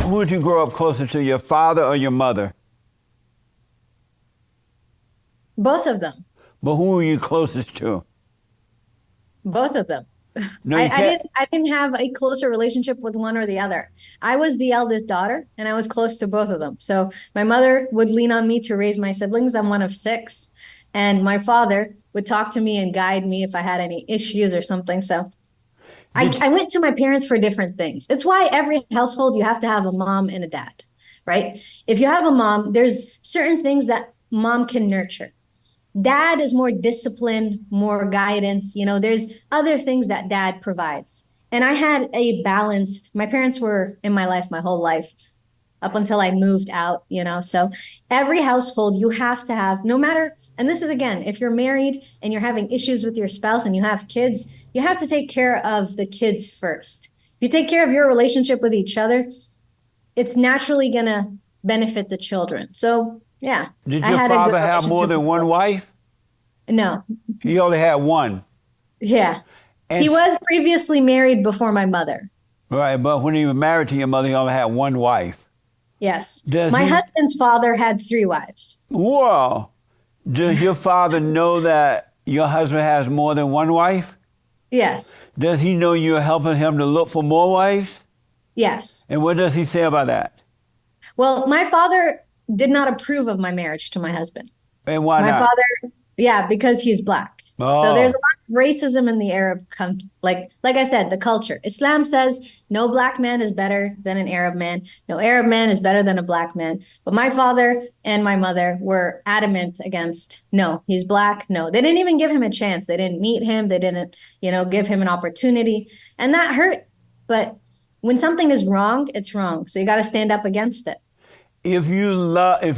Who did you grow up closer to, your father or your mother? Both of them. But who were you closest to? Both of them. No, you can't. I didn't have a closer relationship with one or the other. I was the eldest daughter and I was close to both of them. So my mother would lean on me to raise my siblings. I'm one of six. And my father would talk to me and guide me if I had any issues or something. So Did I went to my parents for different things. It's why every household you have to have a mom and a dad, right? If you have a mom, there's certain things that mom can nurture. Dad is more discipline, more guidance. There's other things that dad provides. And I had a balanced, my parents were in my life my whole life up until I moved out. So every household you have to have, no matter, and this is again, if you're married and you're having issues with your spouse and you have kids, you have to take care of the kids first. If you take care of your relationship with each other, it's naturally going to benefit the children. So, yeah, did I your had a good father have more relationship than with one both. wife? No, He only had one. yeah. And He was previously married before my mother. right, but when he was married to your mother, he only had one wife. Yes. Does My he? husband's father had three wives. Whoa. Does your father know that your husband has more than one wife? Yes. Does he know you're helping him to look for more wives? Yes. And what does he say about that? Well, my father did not approve of my marriage to my husband. And why My not? father, yeah, because he's black. So there's a Oh, lot of racism in the like I said, the culture. Islam says no black man is better than an Arab man. No Arab man is better than a black man. But my father and my mother were adamant against, no, he's black. No, they didn't even give him a chance. They didn't meet him. They didn't, give him an opportunity. And that hurt. But when something is wrong, it's wrong. So you got to stand up against it. if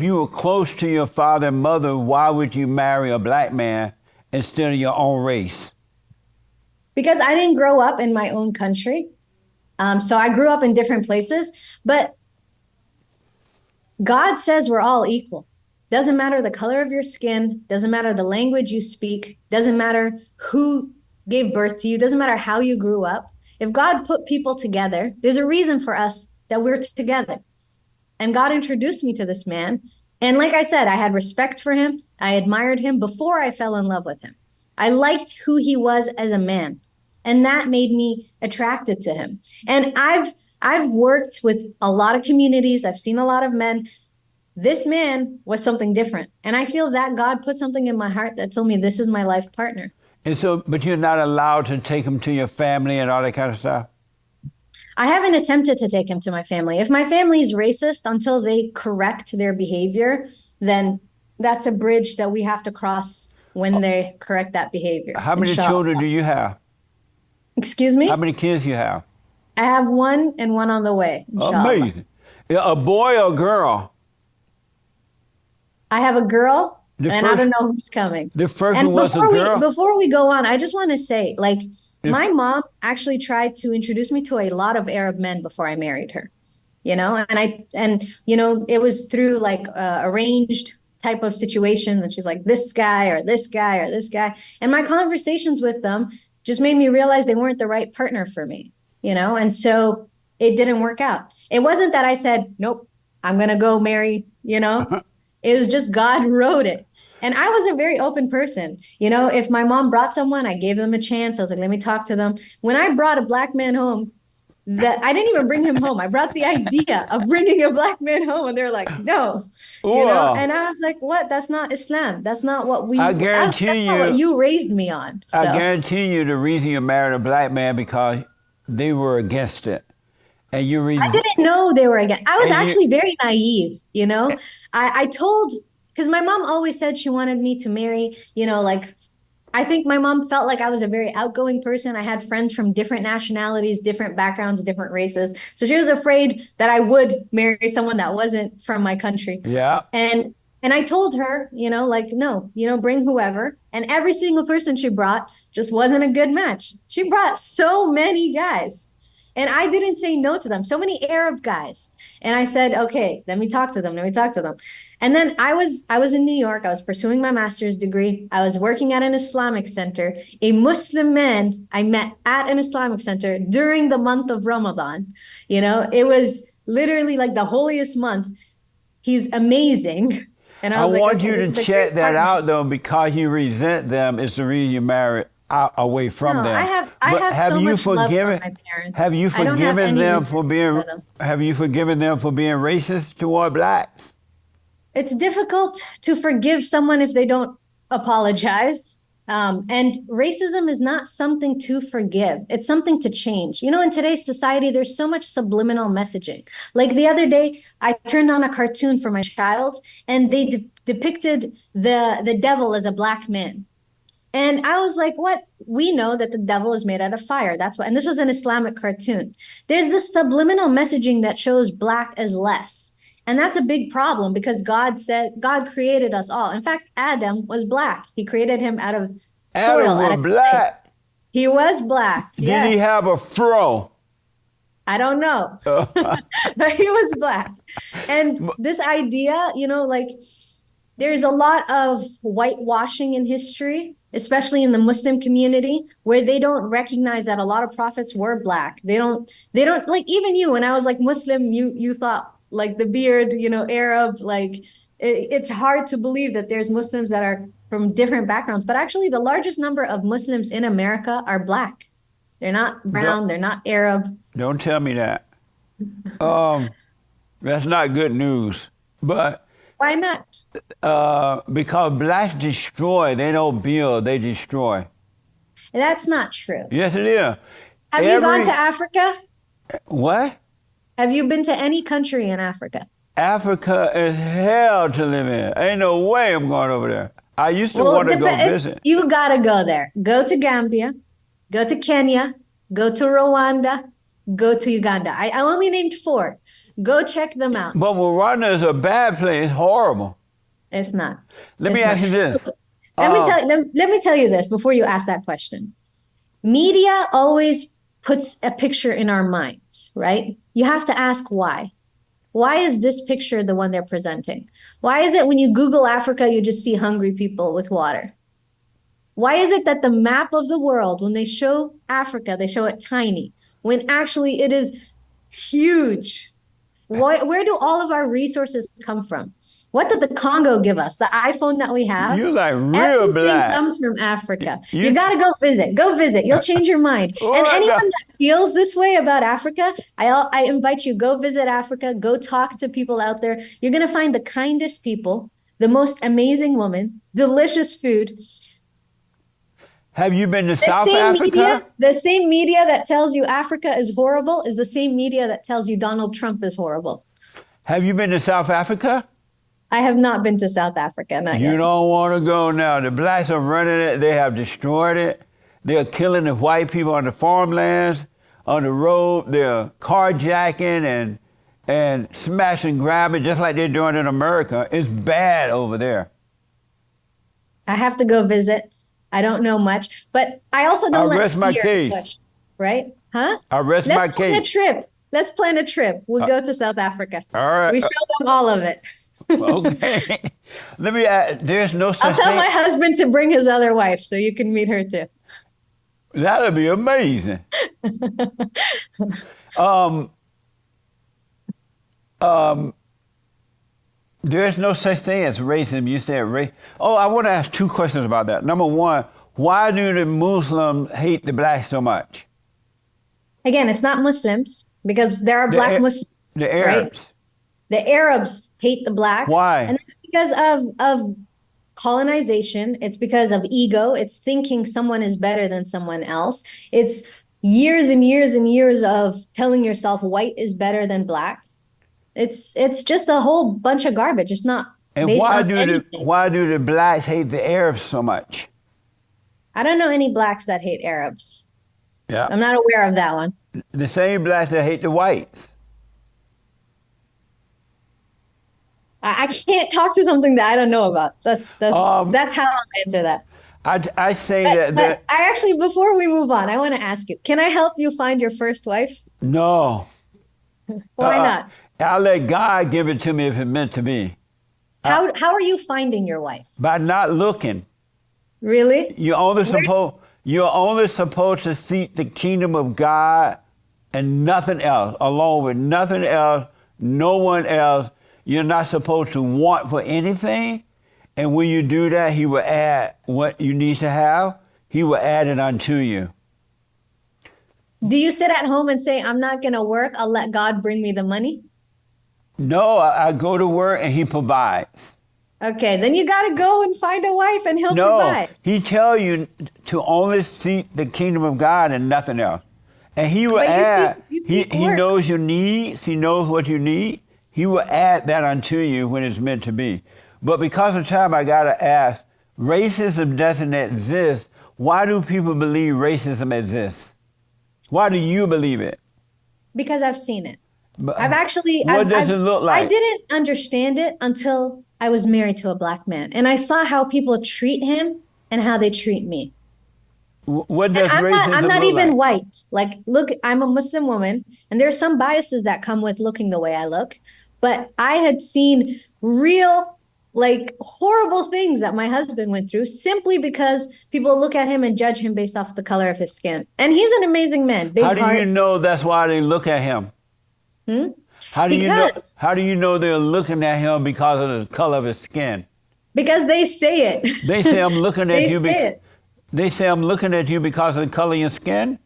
you were close to your father and mother, why would you marry a black man instead of your own race? Because I didn't grow up in my own country. So I grew up in different places, but God says we're all equal. Doesn't matter the color of your skin, doesn't matter the language you speak, doesn't matter who gave birth to you, doesn't matter how you grew up. If God put people together, there's a reason for us that we're together. And God introduced me to this man. And like I said, I had respect for him. I admired him before I fell in love with him. I liked who he was as a man. And that made me attracted to him. And I've worked with a lot of communities. I've seen a lot of men. This man was something different. And I feel that God put something in my heart that told me this is my life partner. And so, but you're not allowed to take him to your family and all that kind of stuff? I haven't attempted to take him to my family. If my family is racist until they correct their behavior, then that's a bridge that we have to cross when they correct that behavior. How many Inshallah. children do you have? Excuse How me? many kids you have? I have one and one on the way, inshallah. Amazing. Yeah, a boy or a girl? I have a girl The and I don't first, know who's coming. the first one And was a girl? before we go on, I just want to say, like, If, my mom actually tried to introduce me to a lot of Arab men before I married her. It was through like arranged type of situations, and she's like, this guy or this guy or this guy. And my conversations with them just made me realize they weren't the right partner for me. And so it didn't work out. It wasn't that I said, nope, I'm gonna go marry. It was just God wrote it. And I was a very open person. If my mom brought someone, I gave them a chance. I was like, let me talk to them. When I brought a black man home, that I didn't even bring him home. I brought the idea of bringing a black man home, and they're like, no. well, And I was like, what? That's not Islam. That's not what I that's guarantee not what you, you raised me on. I So guarantee you the reason you married a black man because they were against it. And you I read, didn't know they were again. I was and you, actually very naive. I told, because my mom always said she wanted me to marry, like I think my mom felt like I was a very outgoing person. I had friends from different nationalities, different backgrounds, different races. So she was afraid that I would marry someone that wasn't from my country. yeah. And I told her, like, no, bring whoever. And every single person she brought just wasn't a good match. She brought so many guys. And I didn't say no to them. So many Arab guys. And I said, okay, let me talk to them. Let me talk to them. And then I was in New York. I was pursuing my master's degree. I was working at an Islamic center. A Muslim man I met at an Islamic center during the month of Ramadan. It was literally like the holiest month. He's amazing. And I I was like, want okay, you this to is a check great that partner. out though, because you resent them is the reason you married out away from No, them. I But have so much love for my have parents. you I don't have forgiven any them for resentment being, for them. have you forgiven them for being racist toward blacks? It's difficult to forgive someone if they don't apologize. And racism is not something to forgive. It's something to change. You know, in today's society, there's so much subliminal messaging. Like the other day, I turned on a cartoon for my child, and they depicted the devil as a black man. And I was like, what? We know that the devil is made out of fire. That's what, and this was an Islamic cartoon. There's this subliminal messaging that shows black as less. And that's a big problem because God said, God created us all. In fact, Adam was black. He created him out of Adam soil, out was of clay. black. He was black, Did he yes. have a fro? I don't know, but he was black. And this idea, you know, like there's a lot of whitewashing in history, especially in the Muslim community, where they don't recognize that a lot of prophets were black. They don't like even you, when I was like Muslim, you thought like the beard, you know, Arab, like it's hard to believe that there's Muslims that are from different backgrounds. But actually the largest number of Muslims in America are black. They're not Don't, brown, they're not Arab. don't tell me that. That's not good news. But Why not? because blacks destroy, they don't build, they destroy. That's not true. Yes, it is. Have you gone to Africa? What? Have you been to any country in Africa? Africa is hell to live in. Ain't no way I'm going over there. I used to want to go visit. You gotta go there. Go to Gambia, go to Kenya, go to Rwanda, go to Uganda. I only named 4. Go check them out. But Rwanda is a bad place, horrible. It's not. Let me ask you this. Let me tell you this before you ask that question. Media always puts a picture in our minds, right? You have to ask why. Why is this picture the one they're presenting? Why is it when you Google Africa, you just see hungry people with water? Why is it that the map of the world, when they show Africa, they show it tiny, when actually it is huge? Where do all of our resources come from? What does the Congo give us? The iPhone that we have? You like real Everything black. comes from Africa. You got to go visit. Go visit. You'll change your mind. And anyone that feels this way about Africa, I invite you, go visit Africa. Go talk to people out there. You're going to find the kindest people, the most amazing women, delicious food. Have you been to South Africa? The same media that tells you Africa is horrible is the same media that tells you Donald Trump is horrible. Have you been to South Africa? I have not been to South Africa. Not You yet. don't want to go now. The blacks are running it. They have destroyed it. They're killing the white people on the farmlands, on the road. They're carjacking and smashing, grabbing, just like they're doing in America. It's bad over there. I have to go visit. I don't know much, but I also don't let rest my fear case. push, right? Huh? I rest my Let's plan a case. trip. Let's plan a trip. We'll go to South Africa. All right. We show them all of it. Okay. Let me ask, there's no I'll such tell thing. my husband to bring his other wife so you can meet her too. That'll be amazing. There's no such thing as racism. You said race. Oh, I want to ask 2 questions about that. Number one, why do the Muslims hate the blacks so much? Again, it's not Muslims because there are black Muslims. The Arabs. Right? The Arabs hate the blacks. Why? And that's because of colonization. It's because of ego. It's thinking someone is better than someone else. It's years and years and years of telling yourself white is better than black. It's just a whole bunch of garbage. It's not based on anything. Why do the blacks hate the Arabs so much? I don't know any blacks that hate Arabs. Yeah. I'm not aware of that one. The same blacks that hate the whites. I can't talk to something that I don't know about. That's how I'll answer that. I say But I actually, before we move on, I want to ask you, can I help you find your first wife? No. Why not? I'll let God give it to me if it's meant to be. How are you finding your wife? By not looking. Really? You're only supposed to seek the kingdom of God and nothing else, along with nothing else No one else. You're not supposed to want for anything. And when you do that, he will add what you need to have. He will add it unto you. Do you sit at home and say, I'm not going to work, I'll let God bring me the money? No, I go to work and he provides. Okay, then you got to go and find a wife and he'll provide. No, he tell you to only seek the kingdom of God and nothing else. And he will add, he knows your needs, he knows what you need. He will add that unto you when it's meant to be. But because of time, I got to ask, racism doesn't exist. Why do people believe racism exists? Why do you believe it? Because I've seen it. But What does it look like? I didn't understand it until I was married to a black man. And I saw how people treat him and how they treat me. What does racism look like? I'm not even white. Like, look, I'm a Muslim woman, and there's some biases that come with looking the way I look. But I had seen real, like, horrible things that my husband went through simply because people look at him and judge him based off the color of his skin. And he's an amazing man. Big heart. How do you know that's why they look at him? How do you know they're looking at him because of the color of his skin? Because they say it. They say I'm looking at you. They say I'm looking at you because of the color of your skin.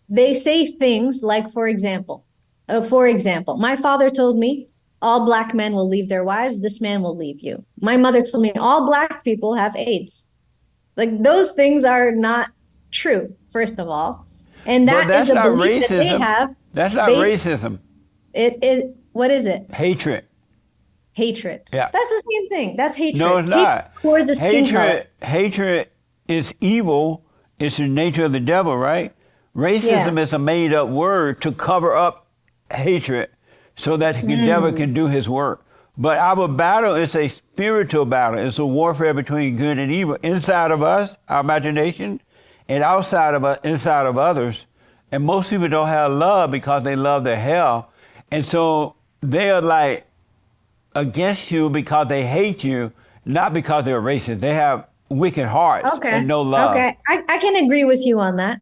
They say things like, for example, my father told me all black men will leave their wives. This man will leave you. My mother told me all black people have AIDS. Like, those things are not true, first of all. And that's is a belief racism. That they have. That's not racism. It is. What is it? Hatred. Hatred. Yeah. That's the same thing. That's hatred. No, it's not. Towards a skin color. Hatred is evil. It's the nature of the devil, right? Racism is a made-up word to cover up hatred so that the devil can do his work. But our battle is a spiritual battle. It's a warfare between good and evil inside of us, our imagination, and outside of us, inside of others. And most people don't have love because they love the hell. And so they are like against you because they hate you, not because they're racist. They have wicked hearts and no love. Okay, I can agree with you on that.